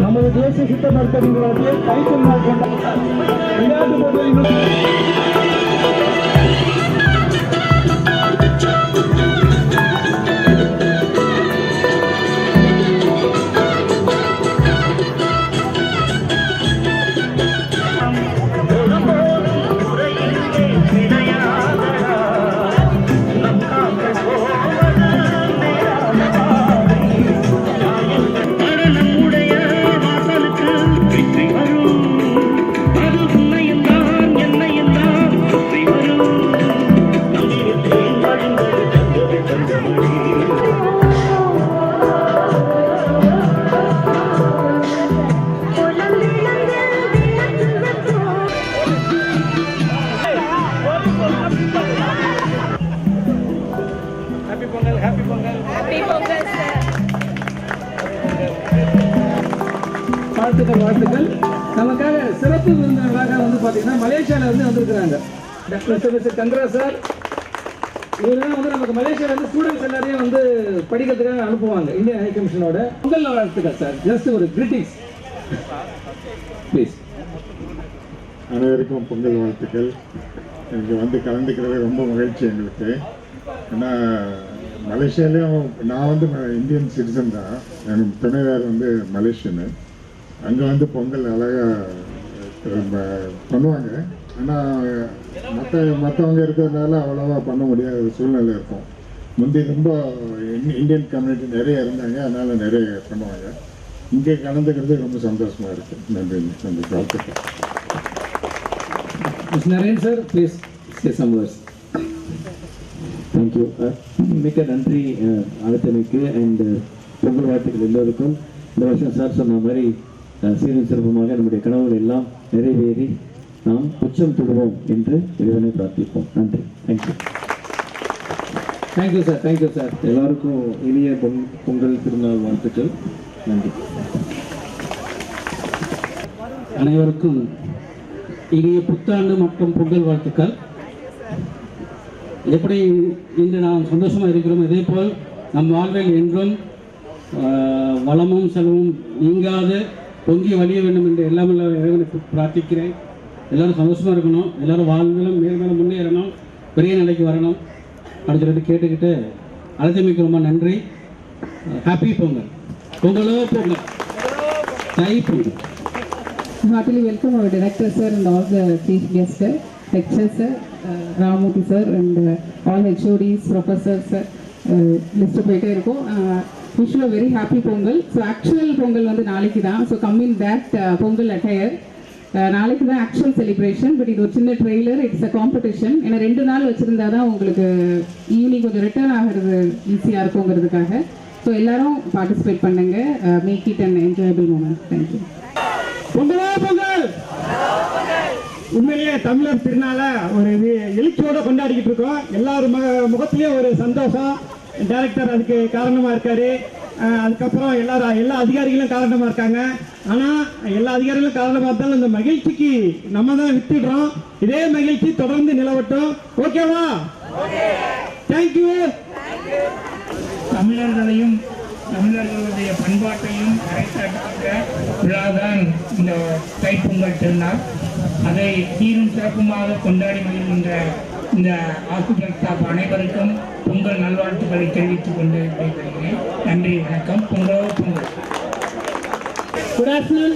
நமது தேசிய சித்த மருத்துவர்களுடைய கைத்தொழில் நாள் கொண்ட விளையாட்டு போட்டியில் வாழ்த்துக்கள். நமக்காக சிறப்பு விருந்தினர்களாக வந்து பாத்தீங்கன்னா மலேசியால இருந்து வந்திருக்கிறாங்க டாக்டர் சந்திரா சார். இவங்க வந்து நமக்கு மலேசியால இருந்து ஸ்டூடெண்ட்ஸ் எல்லாரையும் வந்து படிக்கிறதுக்காக அனுப்புவாங்க இந்தியன் ஹை கமிஷனோட. பொங்கல் வாழ்த்துக்கள் சார். ஜஸ்ட் ஒரு கிரீட்டிங்ஸ் ப்ளீஸ். அனைவருக்கும் பொங்கல் வாழ்த்துக்கள். எனக்கு வந்து கலந்துக்கிறது ரொம்ப மகிழ்ச்சி எங்களுக்கு. ஏன்னா மலேசியாலேயும் நான் வந்து இந்தியன் சிட்டிசன் தான், எனக்கு துணைவேர் வந்து மலேசியனு. அங்கே வந்து பொங்கல் அழகாக பண்ணுவாங்க. ஆனால் மற்றவங்க இருக்கிறதுனால அவ்வளோவா பண்ண முடியாத சூழ்நிலை இருக்கும். முந்தி ரொம்ப இந்தியன் கம்யூனிட்டி நிறைய இருந்தாங்க, அதனால் நிறைய பண்ணுவாங்க. இங்கே கலந்துக்கிறது ரொம்ப சந்தோஷமாக இருக்குது. நன்றி நன்றி. வாழ்த்துக்கள். Naren sir please say some words. Thank you. மிக்க நன்றி அழைத்தமைக்கு அண்ட் பொங்கல் வாழ்த்துக்கள் எல்லோருக்கும். இந்த வருஷம் சார் சொன்ன மாதிரி சீரும் சிறப்புமாக நம்முடைய கனவுகள் எல்லாம் நிறைவேறி நாம் உச்சம் தொடுவோம் என்று இறைவனை பிரார்த்திப்போம். நன்றி. Thank you. Thank you sir. Thank you sir. எல்லாருக்கும் இனிய பொங்கல் திருநாள் வாழ்த்துக்கள். நன்றி. அனைவருக்கும் இனிய புத்தாண்டு மற்றும் பொங்கல் வாழ்த்துக்கள். எப்படி இன்று நாம் சந்தோஷமாக இருக்கிறோம், இதேபோல் நம் வாழ்வில் என்றும் வளமும் செல்வமும் நீங்காது பொங்கி வழிய வேண்டும் என்று எல்லாம் இறைவனுக்கு பிரார்த்திக்கிறேன். எல்லோரும் சந்தோஷமாக இருக்கணும், எல்லோரும் வாழ்விலும் மேலும் முன்னேறணும், பெரிய நிலைக்கு வரணும் அப்படின்னு சொல்லிட்டு கேட்டுக்கிட்டு அழைத்தமைக்கு ரொம்ப நன்றி. ஹாப்பி பொங்கல். பொங்கலோ பொங்கல், தை Pongal. Heartily welcome our director sir and all the chief guests sir, lecturer sir, Ramamurthy sir and all HODs, professors sir, list போயிட்டே இருக்கும். Wish you a very happy Pongal. So actual Pongal வந்து நாளைக்கு தான். So come in that Pongal attire. நாளைக்கு தான் actual celebration. But இது ஒரு சின்ன ட்ரெய்லர், இட்ஸ் அ காம்படிஷன். ஏன்னா 2 நாள் வச்சுருந்தா தான் உங்களுக்கு ஈவினிங் கொஞ்சம் ரிட்டர்ன் ஆகிறது ஈஸியாக இருக்குங்கிறதுக்காக. ஸோ எல்லாரும் பார்ட்டிசிபேட் பண்ணுங்க. Make it and enjoyable moment. Thank you. பொங்கலோ பொங்கல். உண்மையிலேயே தமிழர் திருநாள ஒரு எழுச்சியோட கொண்டாடிக்கிட்டு இருக்கோம். எல்லாரும் முகத்திலேயே ஒரு சந்தோஷம். டைரக்டர் அதுக்கு காரணமா இருக்காரு. அதுக்கப்புறம் எல்லா அதிகாரிகளும் காரணமா இருக்காங்க. ஆனா எல்லா அதிகாரிகளும் காரணமா இருந்தாலும் இந்த மகிழ்ச்சிக்கு நம்ம தான் வித்துடுறோம். இதே மகிழ்ச்சி தொடர்ந்து நிலவட்டும். ஓகேவா? தேங்க்யூ. தமிழர்களையும் தமிழர்களுடைய பண்பாட்டையும் அரைத்தாட்டுகின்ற விழாதான் இந்த தைப்பொங்கல் திருநாள். அதை சீரும் சிறப்புமாக கொண்டாடி மகிழ்கின்ற இந்த ஹாஸ்பிட்டல் ஸ்டாஃப் அனைவருக்கும் பொங்கல் நல்வாழ்த்துக்களை தெரிவித்துக் கொண்டு விடைபெறுகிறேன். நன்றி, வணக்கம். பொங்கலோ பொங்கல். Good afternoon.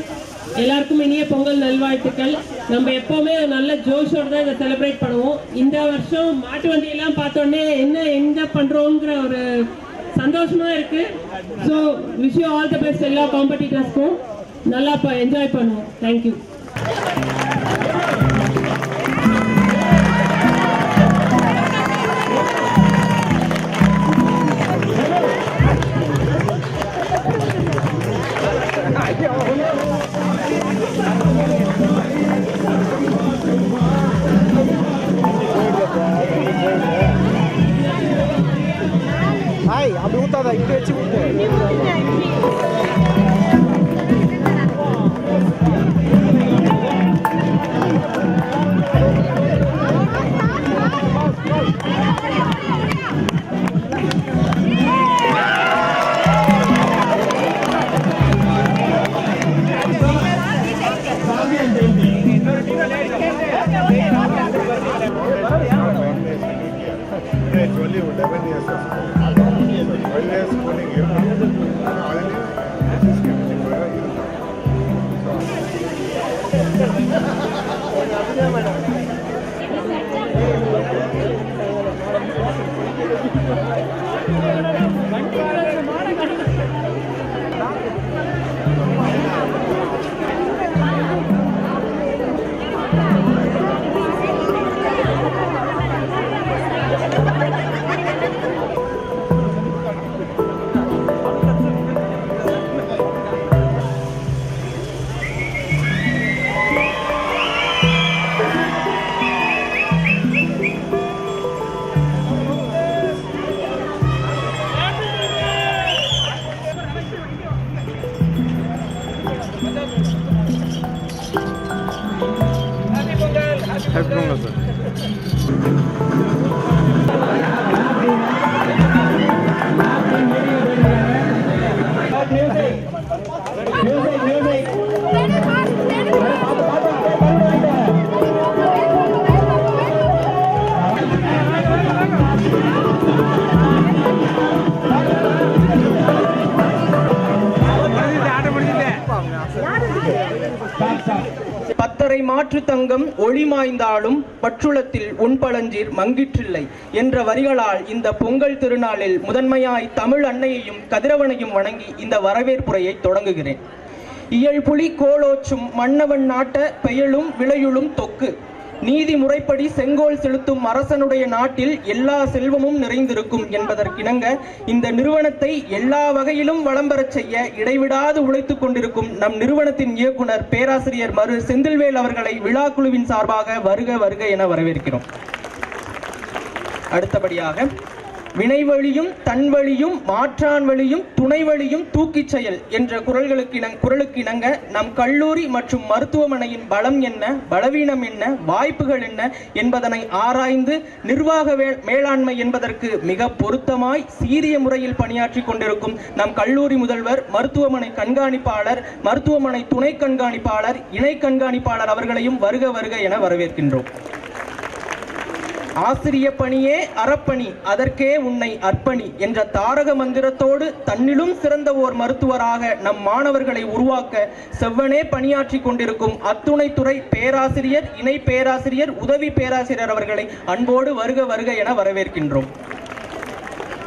எல்லாருக்கும் இனிய பொங்கல் நல்வாழ்த்துக்கள். நம்ம எப்போவுமே நல்ல ஜோஷோட தான் இதை செலிப்ரேட் பண்ணுவோம். இந்த வருஷம் மாட்டு வண்டியெல்லாம் பார்த்தோன்னே என்ன என்ஜாய் பண்ணுறோங்கிற ஒரு சந்தோஷமாக இருக்குது. So wish you all the best. எல்லா காம்படிட்டர்ஸ்க்கும் நல்லா என்ஜாய் பண்ணுவோம். தேங்க்யூ. அப்படி ஊத்தாதா, இப்படி வச்சு ஊத்து. சொல்லி 11 years schooling இருக்கும். Happy Pongal, sir. பத்தரை மாற்று தங்கம் ஒளிமாய்ந்தாலும் பற்றுளத்தில் உன்பளஞ்சீர் மங்கிற்றில்லை என்ற வரிகளால் இந்த பொங்கல் திருநாளில் முதன்மையாய் தமிழ் அன்னையையும் கதிரவனையும் வணங்கி இந்த வரவேற்புரையை தொடங்குகிறேன். இயல்புலி கோலோச்சும் மன்னவன் நாட்ட பெயலும் விளையுளும் தொக்கு நீதி முறைப்படி செங்கோல் செலுத்தும் அரசனுடைய நாட்டில் எல்லா செல்வமும் நிறைந்திருக்கும் என்பதற்கிணங்க இந்த நிறுவனத்தை எல்லா வகையிலும் வளம் பெறச் செய்ய இடைவிடாது உழைத்துக் கொண்டிருக்கும் நம் நிறுவனத்தின் இயக்குனர் பேராசிரியர் மரு செந்தில்வேல் அவர்களை விழாக்குழுவின் சார்பாக வருக வருக என வரவேற்கிறோம். அடுத்தபடியாக வினைவழியும் தன்வழியும் மாற்றான் வழியும் துணை வழியும் தூக்கிச் செயல் என்ற குரலுக்கு இணங்க நம் கல்லூரி மற்றும் மருத்துவமனையின் பலம் என்ன, பலவீனம் என்ன, வாய்ப்புகள் என்ன என்பதனை ஆராய்ந்து நிர்வாக மேலாண்மை என்பதற்கு மிக பொருத்தமாய் சீரிய முறையில் பணியாற்றி கொண்டிருக்கும் நம் கல்லூரி முதல்வர், மருத்துவமனை கண்காணிப்பாளர், மருத்துவமனை துணை கண்காணிப்பாளர், இணை கண்காணிப்பாளர் அவர்களையும் வருக வருக என வரவேற்கின்றோம். ஆசிரிய பணியே அறப்பணி, அதற்கே உன்னை அர்ப்பணி என்ற தாரக மந்திரத்தோடு தன்னிலும் சிறந்த ஓர் மருத்துவராக நம் மாணவர்களை உருவாக்க செவ்வனே பணியாற்றி கொண்டிருக்கும் அத்துணை துறை பேராசிரியர், இணை பேராசிரியர், உதவி பேராசிரியர் அவர்களை அன்போடு வருக வருக என வரவேற்கின்றோம்.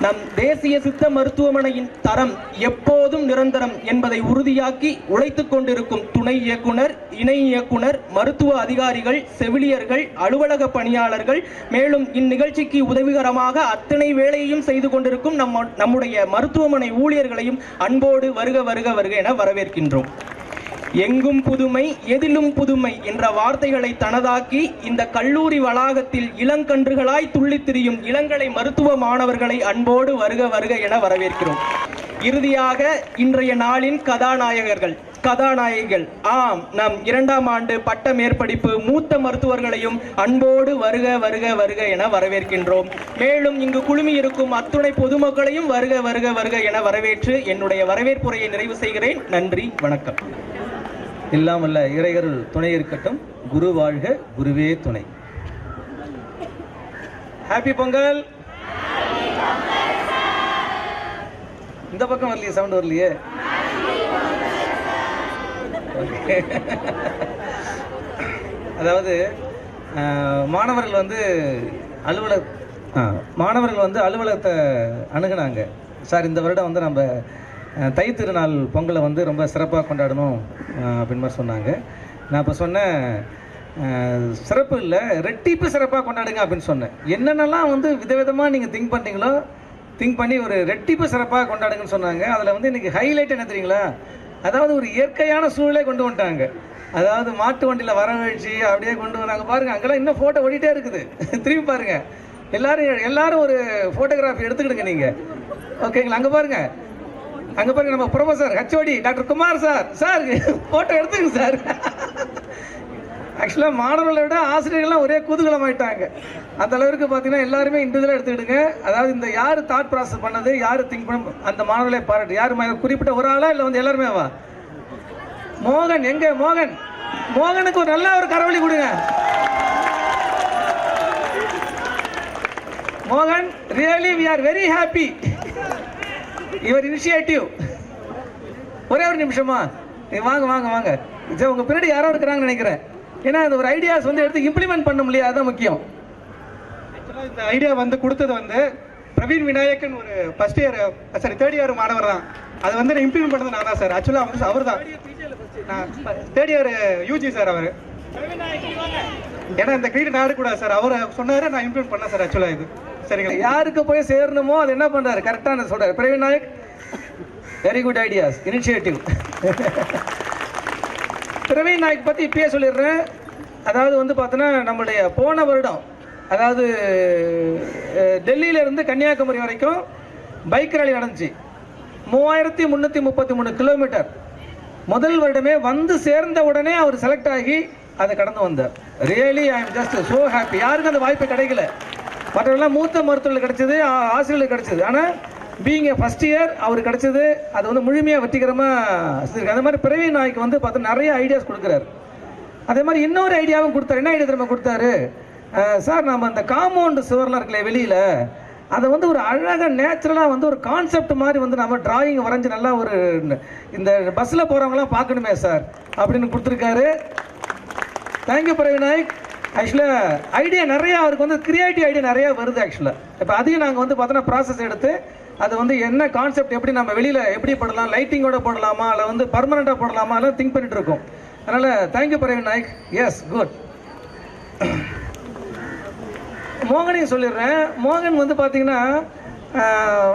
நம் தேசிய சித்த மருத்துவமனையின் தரம் எப்போதும் நிரந்தரம் என்பதை உறுதியாக்கி உழைத்துக் கொண்டிருக்கும் துணை இயக்குனர், இணை இயக்குனர், மருத்துவ அதிகாரிகள், செவிலியர்கள், அலுவலக பணியாளர்கள், மேலும் இந்நிகழ்ச்சிக்கு உதவிகரமாக அத்தனை வேலையையும் செய்து கொண்டிருக்கும் நம்முடைய மருத்துவமனை ஊழியர்களையும் அன்போடு வருக வருக வருக என வரவேற்கின்றோம். எங்கும் புதுமை, எதிலும் புதுமை என்ற வார்த்தைகளை தனதாக்கி இந்த கல்லூரி வளாகத்தில் இளங்கன்றுகளாய் துள்ளித் திரியும் இளங்கலை மருத்துவ மாணவர்களை அன்போடு வருக வருக என வரவேற்கிறோம். இறுதியாக இன்றைய நாளின் கதாநாயகிகள் ஆம், நம் 2ஆம் ஆண்டு பட்ட மேற்படிப்பு மூத்த மருத்துவர்களையும் அன்போடு வருக வருக வருக என வரவேற்கின்றோம். மேலும் இங்கு குழுமி இருக்கும் அத்துணை பொதுமக்களையும் வருக வருக வருக என வரவேற்று என்னுடைய வரவேற்புரையை நிறைவு செய்கிறேன். நன்றி, வணக்கம். எல்லாம் வல்ல இறையருள் துணை இருக்கட்டும். குரு வாழ்க, குருவே துணை. ஹாப்பி பொங்கல். இந்த பக்கம் வரலையே, சவுண்ட் வரலையே. அதாவது மாணவர்கள் வந்து அலுவலகத்தை அணுகுனாங்க. சார், இந்த வருடம் வந்து நம்ம தை திருநாள் பொங்கலை வந்து ரொம்ப சிறப்பாக கொண்டாடணும் அப்படின்னு மாதிரி சொன்னாங்க. நான் இப்போ சொன்னேன், சிறப்பு இல்லை, ரெட்டிப்பு சிறப்பாக கொண்டாடுங்க அப்படின்னு சொன்னேன். என்னென்னலாம் வந்து விதவிதமாக நீங்கள் திங்க் பண்ணுறீங்களோ திங்க் பண்ணி ஒரு ரெட்டிப்பு சிறப்பாக கொண்டாடுங்கன்னு சொன்னாங்க. அதில் வந்து இன்றைக்கி ஹைலைட் என்ன தெரியுங்களா? அதாவது ஒரு இயற்கையான சூழலே கொண்டு வந்துட்டாங்க. அதாவது மாட்டு வண்டியில் வரவழைச்சி அப்படியே கொண்டு வராங்க. பாருங்கள், அங்கெல்லாம் இன்னும் ஃபோட்டோ ஓடிட்டே இருக்குது. திரும்பி பாருங்கள், எல்லாரும் ஒரு ஃபோட்டோகிராஃபி எடுத்துக்கிடுங்க நீங்கள். ஓகேங்களா? அங்கே பாருங்கள், நம்ம professor HOD doctor Kumar sir photo எடுத்துங்க சார். ஆக்சுவலாக மாணவர்களை விட ஆசிரியர்கள்லாம் ஒரே குதூகலமாயிட்டாங்க. அந்த அளவுக்கு பார்த்தீங்கன்னா எல்லாருமே இண்டிவிஜுவலாக எடுத்துக்கிடுங்க. அதாவது இந்த யார் தாட் ப்ராசஸ் பண்ணது, யார் திங்க் பண்ண, அந்த மாணவர்களே பாராட்டு. யார் குறிப்பிட்ட ஒரு ஆளா இல்லை வந்து எல்லாருமே வா? மோகன் எங்க? மோகனுக்கு ஒரு நல்ல ஒரு கரவழி கொடுங்க. மோகன், really we are very happy your initiative. ஒரே ஒரு நிமிஷமா வாங்க. உங்க பின்னாடி யாரோ இருக்கிறாங்கன்னு நினைக்கிறேன். ஏன்னா அந்த ஒரு ஐடியாஸ் வந்து எடுத்து இம்ப்ளிமெண்ட் பண்ண முடியாது, அதுதான் முக்கியம். ஆக்சுவலாக இந்த ஐடியா வந்து கொடுத்தது வந்து பிரவீன் விநாயக்கன், ஒரு தேர்ட் இயர் மாணவர் தான். அதை வந்து நான் இம்ப்ளிமெண்ட் பண்ணது நான் தான் சார். ஆக்சுவலாக அவர் தான் தேர்ட் இயர் யூஜி சார் அவர். ஏன்னா இந்த கிரெடிட் நான் எடுக்கக்கூடாது சார், அவர் சொன்னார், நான் இம்ப்ளிமெண்ட் பண்ணேன் சார். ஆக்சுவலாக இது சரிங்களா, யாருக்கு போய் சேரணுமோ அது என்ன பண்ணுறாரு, கரெக்டாக சொல்கிறார். Praveen Nayak, very good ideas, initiative. Praveen Nayak பற்றி இப்பயே சொல்லிடுறேன். அதாவது வந்து பார்த்தோன்னா நம்மளுடைய போன வருடம், அதாவது டெல்லியிலேருந்து கன்னியாகுமரி வரைக்கும் பைக் ரேலி நடந்துச்சு. 3333 கிலோமீட்டர். முதல் வருடமே வந்து சேர்ந்த உடனே அவர் செலக்ட் ஆகி அதை கடந்து வந்தார். Really I am just so happy. யாருக்கும் அந்த வாய்ப்பு கிடைக்கல. மற்றவர்கள்லாம் மூத்த மருத்துவர்கள் கிடைச்சது, ஆசிரியர்களுக்கு கிடைச்சது. ஆனால் பீயிங் ஃபர்ஸ்ட் இயர் அவருக்கு கிடைச்சது, அது வந்து முழுமையாக வெற்றிகரமாக செஞ்சிருக்கு. அந்த மாதிரி பிரவீன் நாய்க்கு வந்து பார்த்தா நிறைய ஐடியாஸ் கொடுக்குறாரு. அதே மாதிரி இன்னொரு ஐடியாவும் கொடுத்தாரு. என்ன ஐடியா திரும்ப கொடுத்தாரு? சார், நம்ம அந்த காம்பவுண்டு சுவர்லாம் இருக்குல்ல வெளியில், அதை வந்து ஒரு அழகாக நேச்சுரலாக வந்து ஒரு கான்செப்ட் மாதிரி வந்து நம்ம டிராயிங் வரைஞ்சி நல்லா ஒரு இந்த பஸ்ஸில் போகிறவங்களாம் பார்க்கணுமே சார் அப்படின்னு கொடுத்துருக்காரு. தேங்க்யூ பிரவீன் நாயக். ஆக்சுவலாக ஐடியா நிறையா அவருக்கு வந்து கிரியேட்டிவ் ஐடியா நிறையா வருது. ஆக்சுவலாக இப்போ அதையும் நாங்கள் வந்து பார்த்தோன்னா ப்ராசஸ் எடுத்து அது வந்து என்ன கான்செப்ட் எப்படி நம்ம வெளியில் எப்படி போடலாம், லைட்டிங்கோட போடலாமா, இல்லை வந்து பர்மனெண்ட்டாக போடலாமா, எல்லாம் திங்க் பண்ணிட்டு இருக்கோம். அதனால் thank you Praveen Nayak. Yes, good. மோகனையும் சொல்லிடுறேன். மோகன் வந்து பார்த்தீங்கன்னா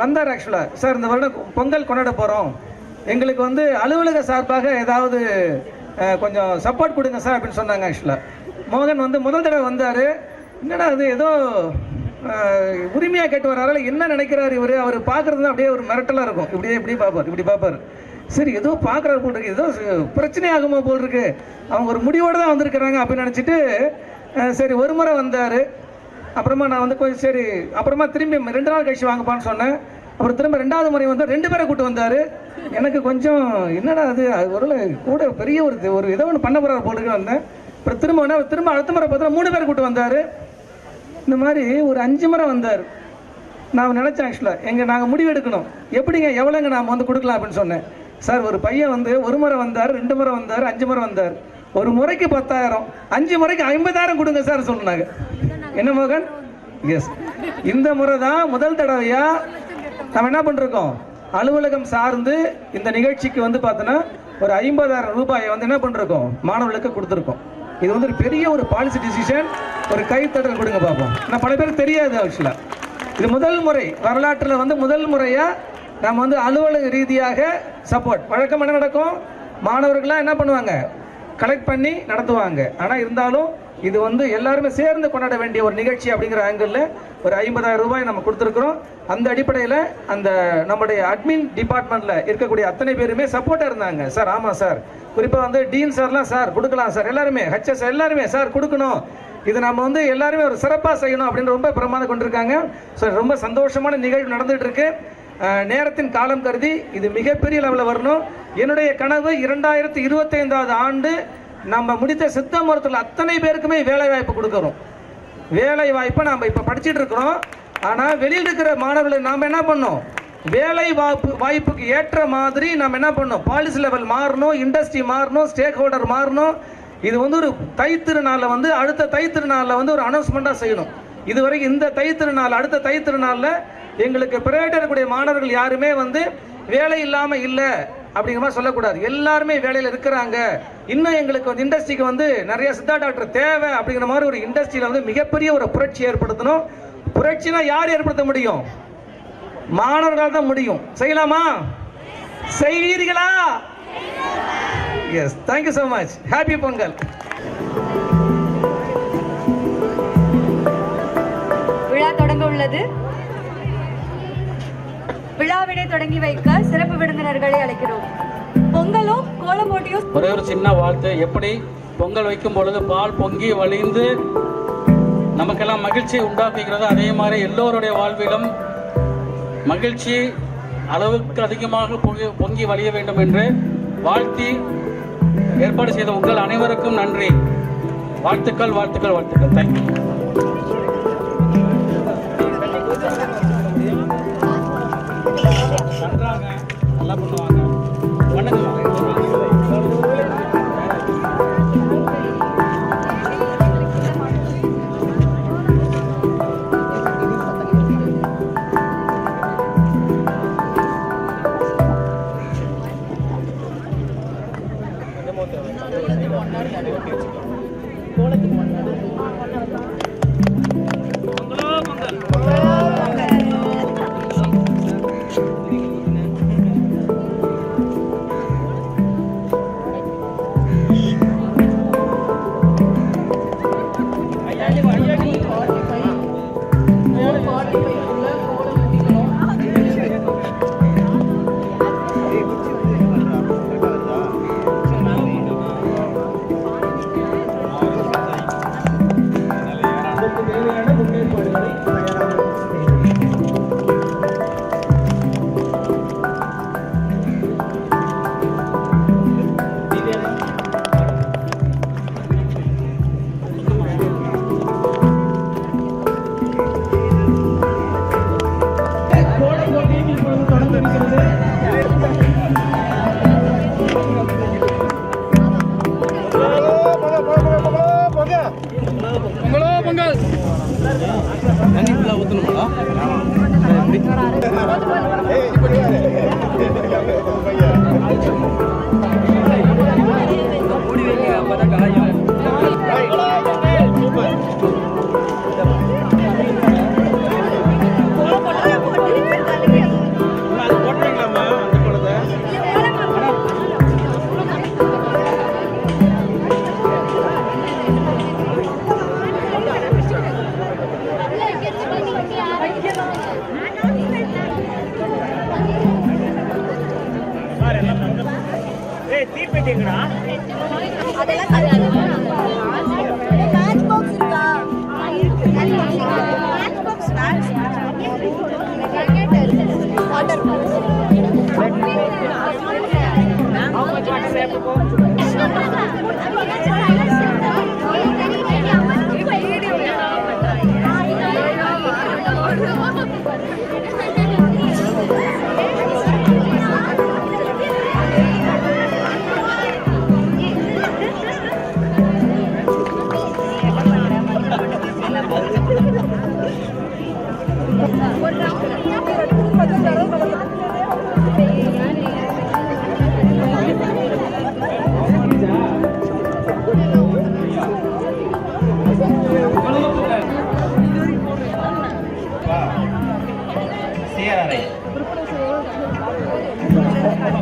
வந்தார். ஆக்சுவலாக சார், இந்த வருடம் பொங்கல் கொண்டாட போகிறோம், எங்களுக்கு வந்து அலுவலக சார்பாக ஏதாவது கொஞ்சம் சப்போர்ட் கொடுங்க சார் அப்படின்னு சொன்னாங்க. ஆக்சுவலாக மோகன் வந்து முதல் தடவை வந்தார். என்னடா அது ஏதோ உரிமையாக கேட்டு வர்றாரு. என்ன நினைக்கிறாரு இவர்? அவர் பார்க்குறது அப்படியே ஒரு மிரட்டலாக இருக்கும். இப்படி பார்ப்பார். சரி, ஏதோ பார்க்குறாரு போல் இருக்கு, ஏதோ பிரச்சனை ஆகுமா போல் இருக்கு, அவங்க ஒரு முடிவோடு தான் வந்திருக்கிறாங்க அப்படின்னு நினச்சிட்டு சரி ஒரு முறை வந்தார். அப்புறமா நான் வந்து கொஞ்சம் சரி, அப்புறமா திரும்பி 2 நாள் கழிச்சு வாங்கப்பான்னு சொன்னேன். அப்புறம் திரும்ப 2வது முறை வந்து 2 பேரை கூப்பிட்டு வந்தார். எனக்கு கொஞ்சம் என்னடா அது ஒரு கூட பெரிய ஒரு ஏதோ ஒன்று பண்ண போகிறார் போல் இருக்கு வந்தேன். அப்புறம் திரும்ப அடுத்த முறை பார்த்தா 3 பேரை கூப்பிட்டு வந்தார். இந்த மாதிரி ஒரு 5 முறை வந்தார். நான் நினச்சேன் ஆக்சுவலாக நாங்கள் முடிவு எடுக்கணும், எப்படிங்க எவ்வளோங்க நாம் வந்து கொடுக்கலாம் அப்படின்னு சொன்னேன். சார், ஒரு பையன் வந்து 1 முறை வந்தார், 2 முறை வந்தார், 5 முறை வந்தார். ஒரு முறைக்கு 10,000, 5 முறைக்கு 50,000 கொடுங்க சார் சொன்னாங்க. என்ன மகன்? எஸ், இந்த முறை தான் முதல் தடவையாக நம்ம என்ன பண்ணிருக்கோம், அலுவலகம் சார்ந்து இந்த நிகழ்ச்சிக்கு வந்து பார்த்தோன்னா ஒரு 50,000 ரூபாயை வந்து என்ன பண்ணிருக்கோம், மாணவர்களுக்கு கொடுத்துருக்கோம். இது வந்து ஒரு பெரிய ஒரு பாலிசி டிசிஷன். ஒரு கைத்தட்டல் கொடுங்க பார்ப்போம். நான் பல பேருக்கு தெரியாது ஆக்சுவலாக. இது முதல் முறை வரலாற்றில் வந்து முதல் முறையாக நம்ம வந்து அலுவலக ரீதியாக சப்போர்ட். வழக்கம் என்ன நடக்கும், மாணவர்களாக என்ன பண்ணுவாங்க, கலெக்ட் பண்ணி நடத்துவாங்க. ஆனால் இருந்தாலும் இது வந்து எல்லாருமே சேர்ந்து கொண்டாட வேண்டிய ஒரு நிகழ்ச்சி அப்படிங்கிற ஆங்கிளில் ஒரு 50,000 ரூபாய் நம்ம கொடுத்துருக்குறோம். அந்த அடிப்படையில் அந்த நம்முடைய அட்மின் டிபார்ட்மெண்ட்டில் இருக்கக்கூடிய அத்தனை பேருமே சப்போர்ட்டாக இருந்தாங்க. சார், ஆமாம் சார், குறிப்பாக வந்து டீன் சார்லாம் சார் கொடுக்கலாம் சார், எல்லாருமே ஹெச்எஸ் எல்லாருமே சார் கொடுக்கணும், இது நம்ம வந்து எல்லாருமே ஒரு சிறப்பாக செய்யணும் அப்படின்னு ரொம்ப பிரமாதம் கொண்டிருக்காங்க. ஸோ ரொம்ப சந்தோஷமான நிகழ்வு நடந்துகிட்டு இருக்கு. நேரத்தின் காலம் கருதி இது மிகப்பெரிய லெவலில் வரணும். என்னுடைய கனவு 2025வது ஆண்டு நம்ம முடித்த சித்த மருத்துவத்தில் அத்தனை பேருக்குமே வேலை வாய்ப்பு கொடுக்குறோம். வேலை வாய்ப்பை நம்ம இப்போ படிச்சுட்டு இருக்கிறோம். ஆனால் வெளியில் இருக்கிற மாணவர்களை நாம் என்ன பண்ணோம், வேலை வாய்ப்புக்கு ஏற்ற மாதிரி நம்ம என்ன பண்ணோம், பாலிசி லெவல் மாறணும், இண்டஸ்ட்ரி மாறணும், ஸ்டேக் ஹோல்டர் மாறணும். இது வந்து ஒரு தைத்திருநாளில் வந்து அடுத்த தைத்திருநாளில் வந்து ஒரு அனௌன்ஸ்மெண்ட்டாக செய்யணும். இதுவரைக்கும் இந்த தைத்திருநாள் அடுத்த தைத்திருநாளில் எங்களுக்கு பிரைவேட் இருக்கக்கூடிய மாணவர்கள் யாருமே வந்து வேலை இல்லாமல் இல்லை அப்படிங்கிற மாதிரி சொல்லக்கூடாது. எல்லாருமே வேலையில் இருக்கிறாங்க. இன்னும் எங்களுக்கு வந்து இண்டஸ்ட்ரிக்கு வந்து நிறைய சித்தா டாக்டர் தேவை அப்படிங்கிற மாதிரி ஒரு இண்டஸ்ட்ரியில் வந்து மிகப்பெரிய ஒரு புரட்சி ஏற்படுத்தணும். புரட்சினா யார் ஏற்படுத்த முடியும், மாணவர்களால் தான் முடியும். செய்யலாமா, செய்வீர்களா? Yes, thank you so much. Happy Pongal. விழா தொடங்க உள்ளது. விழாவினை தொடங்கி வைக்க சிறப்பு விருந்தினர்களை அழைக்கிறோம். பொங்கலும் கோலம் போட்டியும். ஒரே ஒரு சின்ன வாழ்த்து. எப்படி பொங்கல் வைக்கும் பொழுது பால் பொங்கி வழிந்து நமக்கெல்லாம் மகிழ்ச்சி உண்டாக்குகிறது, அதே மாதிரி எல்லோருடைய வாழ்விலும் மகிழ்ச்சி அளவுக்கு அதிகமாக பொங்கி வழிய வேண்டும் என்று வாழ்த்தி ஏற்பாடு செய்த உங்கள் அனைவருக்கும் நன்றி. வாழ்த்துக்கள், வாழ்த்துக்கள், வாழ்த்துக்கள். தேங்க்யூ. பண்றாங்க, நல்லா பண்ணுவாங்க, பண்ணுங்க.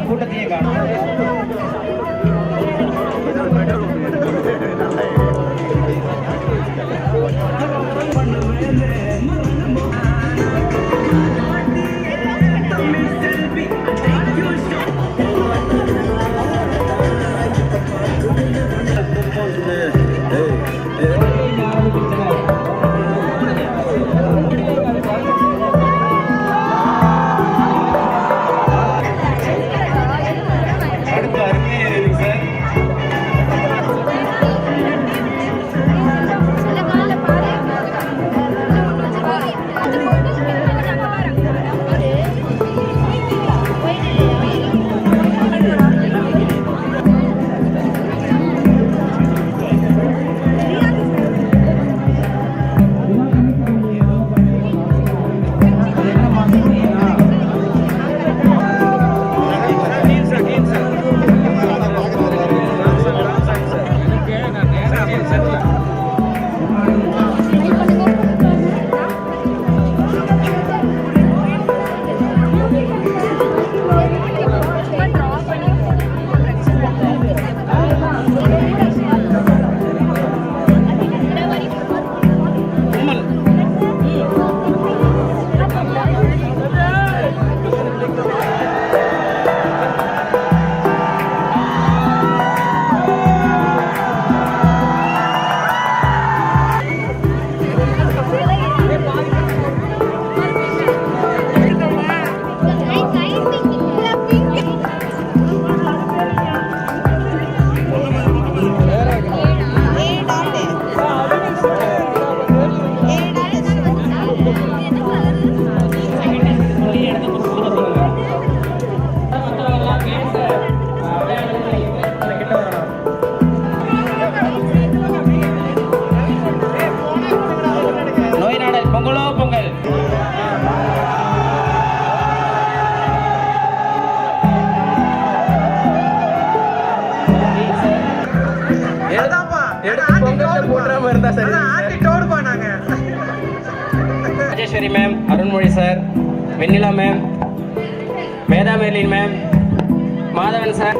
கூட்டத்தையே காணும். Rajeswari ma'am, Arunmozhi sir, Vennila ma'am, Veda மேலின் ma'am, Madhavan sir.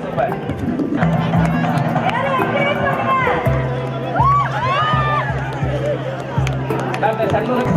Super super. Doctor Shanmugam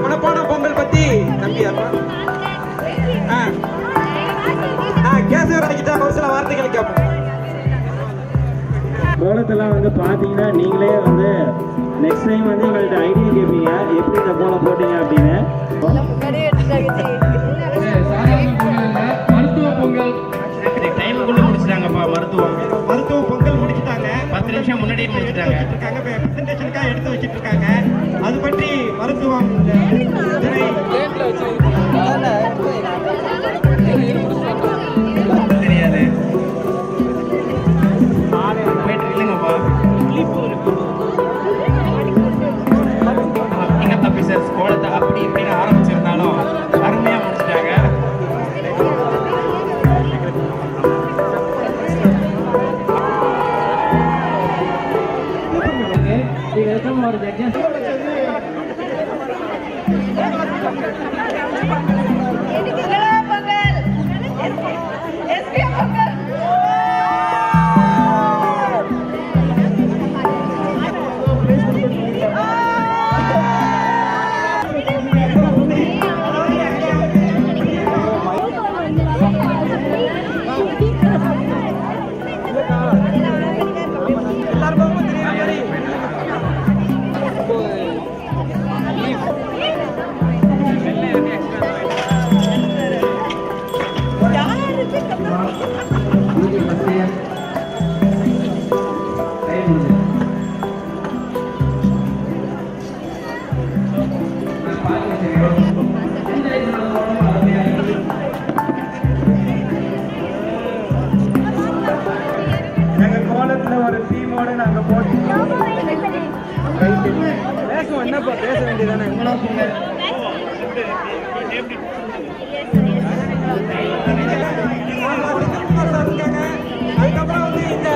மணப்பான பொங்கல் பத்தி கேசவராஜ்கிட்ட ஒரு சில வார்த்தைகள் கேட்போம். கோலத்தெல்லாம் வந்து பார்த்தீங்கன்னா நீங்களே வந்து நெக்ஸ்ட் டைம் வந்து எங்கள்கிட்ட ஐடியா கேட்பீங்க எப்படி இந்த கோலம் போட்டீங்க அப்படின்னு. மருத்துவ பொங்கல் டைமுக்குள்ள முடிச்சிட்டாங்கப்பா. மருத்துவ பொங்கல் முடிச்சிட்டாங்க. 10 நிமிஷம் முன்னாடியே முடிச்சிட்டாங்க. பிரசன்டேஷனுக்காக எடுத்து வச்சிட்டு இருக்காங்க. அது பற்றி மருத்துவம் தெரியாது. போயிட்டு இல்லைங்கப்பா. இங்க ஆபீசர்ஸ் கோலத்தை அப்படி இப்படின்னு ஆரம்பிச்சிருந்தாலும் அருமையா முடிச்சிட்டாங்க. ஒரு ஜட்ஜஸ் என்னப்பா பேச வேண்டியதானே. அதுக்கப்புறம் வந்து இந்த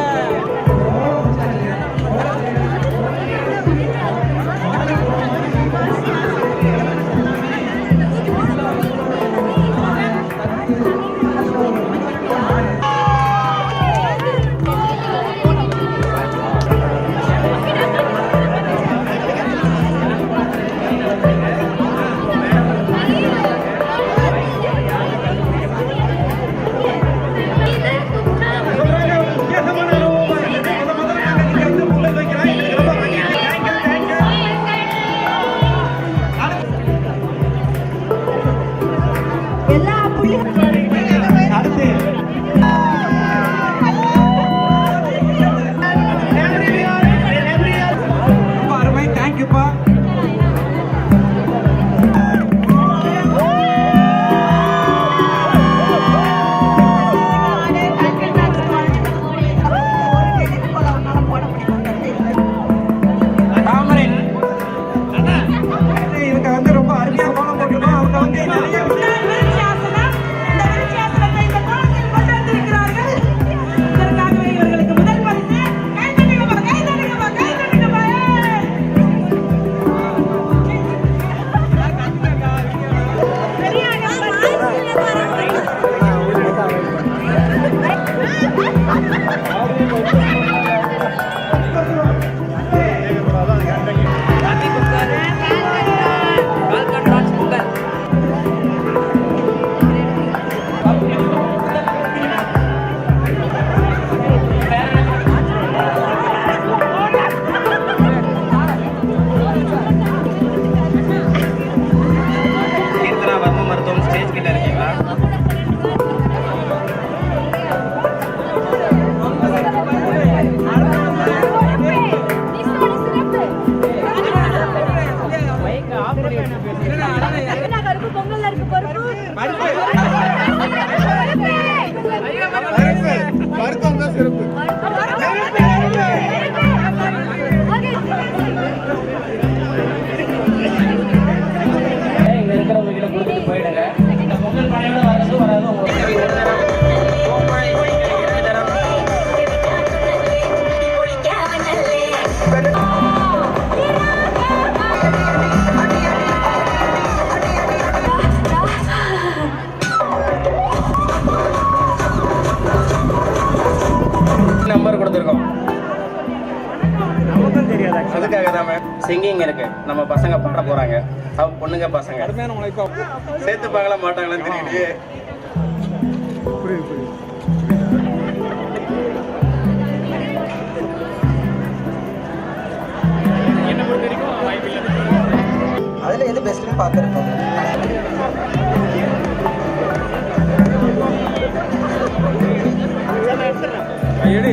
பாட போறாங்க. அவங்க பொண்ணுங்க பசங்க சேர்த்துப்பாங்களா மாட்டாங்களான்னு தெரியலையே. அதில் எது பெஸ்ட்டுன்னு பார்த்துருக்கோம். எடு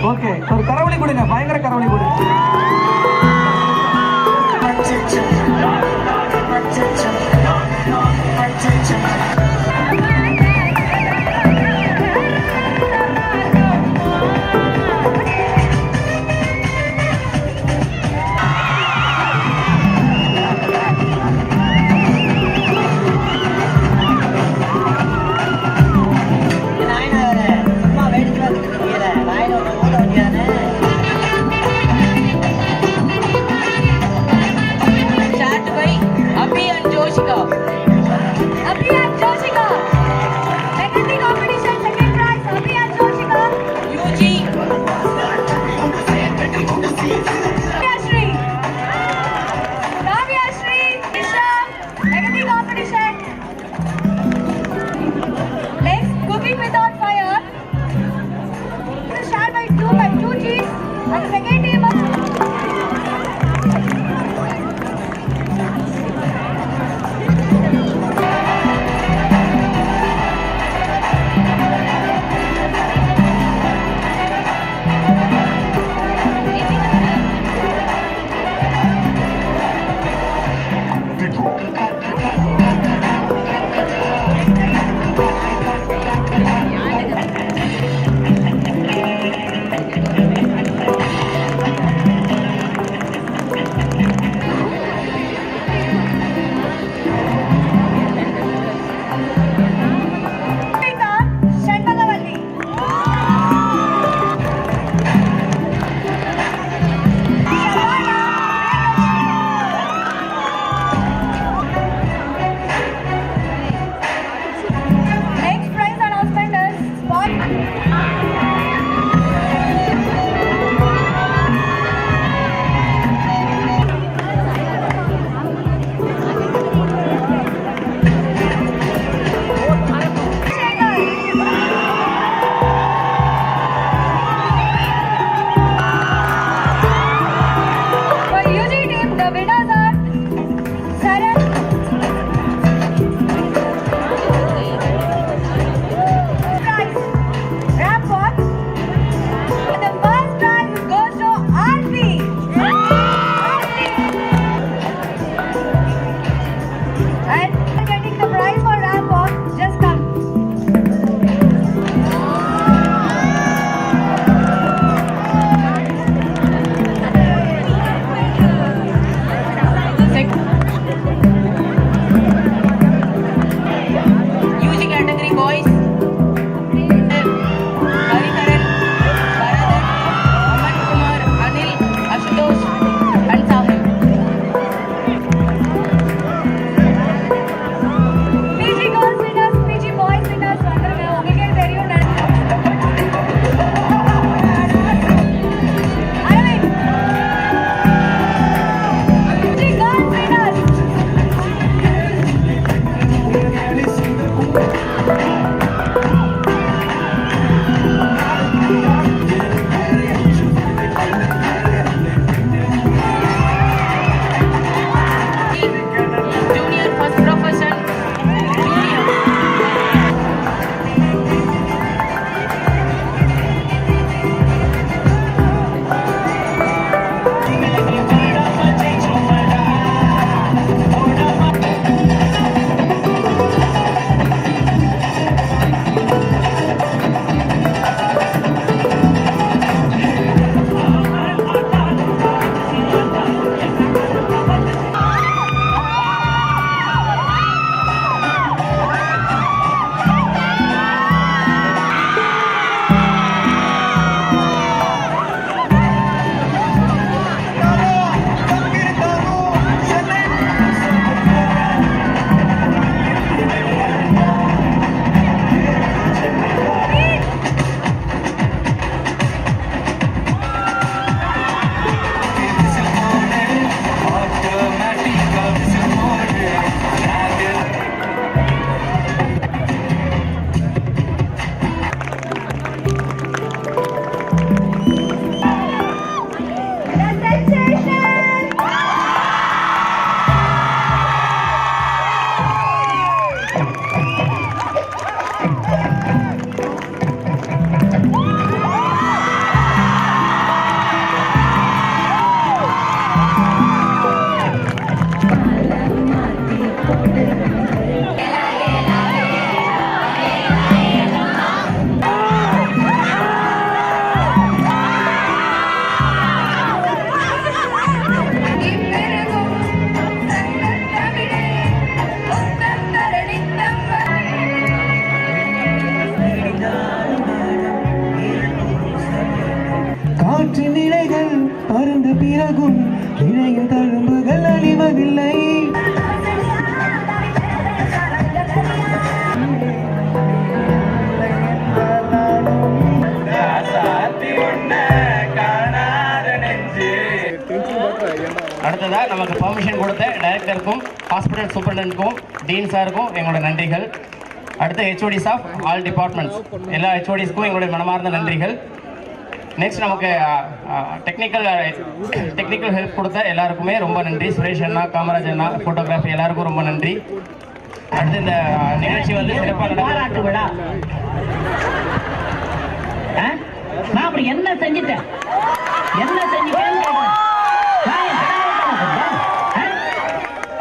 ஓகே, ஒரு கரவழி கொடுங்க, பயங்கர கரவழி கொடுங்க. காற்றின் இழைகள் பறந்த பிறகும் இழையின் தழும்புகள் அழிவதில்லை. அடுத்ததா நமக்கு பெர்மிஷன் கொடுத்த டைரக்டருக்கும் ஹாஸ்பிட்டல் சூப்பரண்டன்ட்க்கும் டீன் சாருக்கும் எங்களோட நன்றிகள். அடுத்த ஹெச்ஓடிஸ் ஆஃப் ஆல் டிபார்ட்மெண்ட்ஸ் எல்லா ஹெச்ஓடிஸ்க்கும் எங்களுடைய மனமார்ந்த நன்றிகள். நெக்ஸ்ட் நமக்கு டெக்னிக்கல் ஹெல்ப் கொடுத்த எல்லாருக்குமே ரொம்ப நன்றி. சுரேஷ் அண்ணா, காமராஜ் அண்ணா, ஃபோட்டோகிராஃபி எல்லாருக்கும் ரொம்ப நன்றி. அடுத்து இந்த நிகழ்ச்சி வந்து சிறப்பாக பாராட்டு விழா. நான் அப்படி என்ன செஞ்சுட்டேன்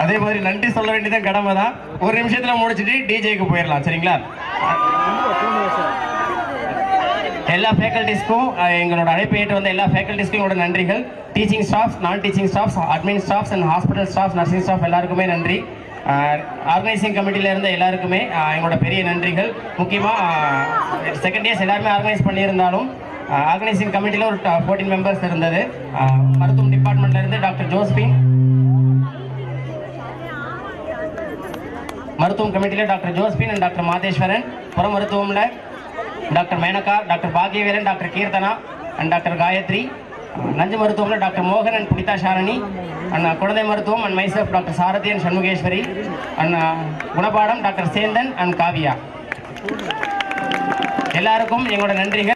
அதே மாதிரி நன்றி சொல்ல வேண்டியதான் கடமை தான். ஒரு நிமிஷத்துல முடிச்சுட்டு டிஜேக்கு போயிடலாம், சரிங்களா? எல்லா ஃபேக்கல்டிஸ்க்கும் எங்களோட அழைப்பை ஏற்று வந்த எல்லா ஃபேக்கல்டிஸ்க்கும் எங்களோட நன்றிகள். டீச்சிங் ஸ்டாஃப்ஸ், நான் teaching staffs, admin staffs and hospital staffs, nursing staff எல்லாருக்குமே நன்றி. ஆர்கனைசிங் கமிட்டியில் இருந்த எல்லாருக்குமே எங்களோட பெரிய நன்றிகள். முக்கியமாக செகண்ட் இயர்ஸ் எல்லாருமே ஆர்கனைஸ் பண்ணியிருந்தாலும் ஆர்கனைசிங் கமிட்டியில் ஒரு 14 மெம்பர்ஸ் இருந்தது. மருத்துவம் டிபார்ட்மெண்ட்ல இருந்து டாக்டர் ஜோஸ்பின், மருத்துவம் கமிட்டியில் doctor Josephine and doctor Matheswaran, புற மருத்துவமில் doctor Menaka, doctor Bhagyavelan, doctor Keerthana and doctor Gayathri, நஞ்சு மருத்துவமில் டாக்டர் மோகன் அண்ட் புனிதா ஷாரணி, அண்ட் குழந்தை மருத்துவம் and myself doctor Sarathi and Shanmugeswari, and குணபாடம் டாக்டர் சேந்தன் அண்ட் காவியா. எல்லாருக்கும் எங்களோட நன்றிகள்.